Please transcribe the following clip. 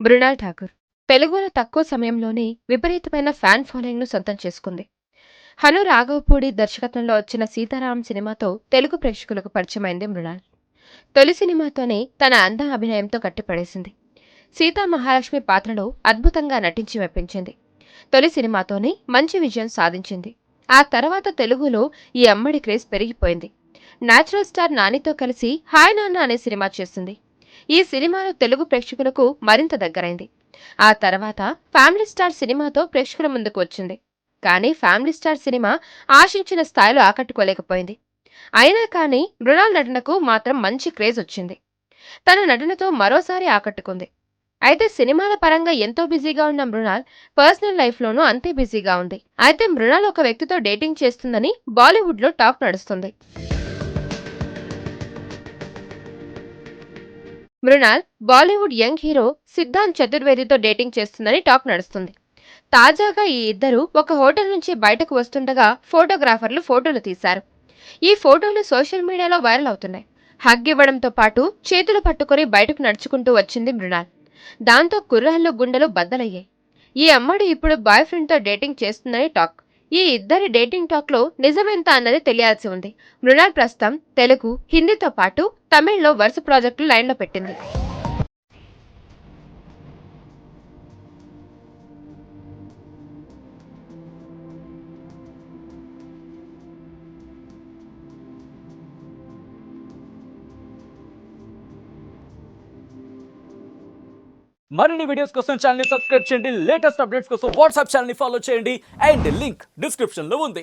మృణాల్ ఠాకూర్ తెలుగులో తక్కువ సమయంలోనే విపరీతమైన ఫ్యాన్ ఫాలోయింగ్ను సొంతం చేసుకుంది. హను రాఘవపూడి దర్శకత్వంలో వచ్చిన సీతారాం సినిమాతో తెలుగు ప్రేక్షకులకు పరిచయమైంది మృణాల్. తొలి సినిమాతోనే తన అందం అభినయంతో కట్టిపడేసింది. సీతా మహాలక్ష్మి పాత్రలో అద్భుతంగా నటించి మెప్పించింది. తొలి సినిమాతోనే మంచి విజయం సాధించింది. ఆ తర్వాత తెలుగులో ఈ అమ్మడి క్రేజ్ పెరిగిపోయింది. నేచురల్ స్టార్ నానితో కలిసి హాయ్ నాన్న అనే సినిమా చేసింది. ఈ సినిమాలో తెలుగు ప్రేక్షకులకు మరింత దగ్గరైంది. ఆ తర్వాత ఫ్యామిలీ స్టార్ సినిమాతో ప్రేక్షకుల ముందుకు వచ్చింది. కానీ ఫ్యామిలీ స్టార్ సినిమా ఆశించిన స్థాయిలో ఆకట్టుకోలేకపోయింది. అయినా కానీ మృణాల్ నటనకు మాత్రం మంచి క్రేజ్ వచ్చింది. తన నటనతో మరోసారి ఆకట్టుకుంది. అయితే సినిమాల పరంగా ఎంతో బిజీగా ఉన్న మృణాల్ పర్సనల్ లైఫ్లోనూ అంతే బిజీగా ఉంది. అయితే మృణాల్ ఒక వ్యక్తితో డేటింగ్ చేస్తుందని బాలీవుడ్లో టాక్ నడుస్తుంది. మృణాల్ బాలీవుడ్ యంగ్ హీరో సిద్ధాంత్ చతుర్వేదితో డేటింగ్ చేస్తుందని టాక్ నడుస్తుంది. తాజాగా ఈ ఇద్దరు ఒక హోటల్ నుంచి బయటకు వస్తుండగా ఫోటోగ్రాఫర్లు ఫోటోలు తీశారు. ఈ ఫోటోలు సోషల్ మీడియాలో వైరల్ అవుతున్నాయి. హగ్ ఇవ్వడంతో పాటు చేతులు పట్టుకుని బయటకు నడుచుకుంటూ వచ్చింది మృణాల్. దాంతో కుర్రాళ్ళు గుండెలు బద్దలయ్యాయి. ఈ అమ్మడు ఇప్పుడు బాయ్ ఫ్రెండ్తో డేటింగ్ చేస్తుందని టాక్. ఈ ఇద్దరి డేటింగ్ టాక్లో నిజమెంత అన్నది తెలియాల్సి ఉంది. మృణాల్ ప్రస్తుతం తెలుగు, హిందీతో పాటు తమిళ్లో వరుస ప్రాజెక్టులు లైన్లో పెట్టింది. మరిన్ని వీడియోస్ కోసం ఛానల్ ని సబ్స్క్రైబ్ చేయండి. లేటెస్ట్ అప్డేట్స్ కోసం వాట్సాప్ ఛానల్ ని ఫాలో చేయండి. అండ్ లింక్ డిస్క్రిప్షన్ లో ఉంది.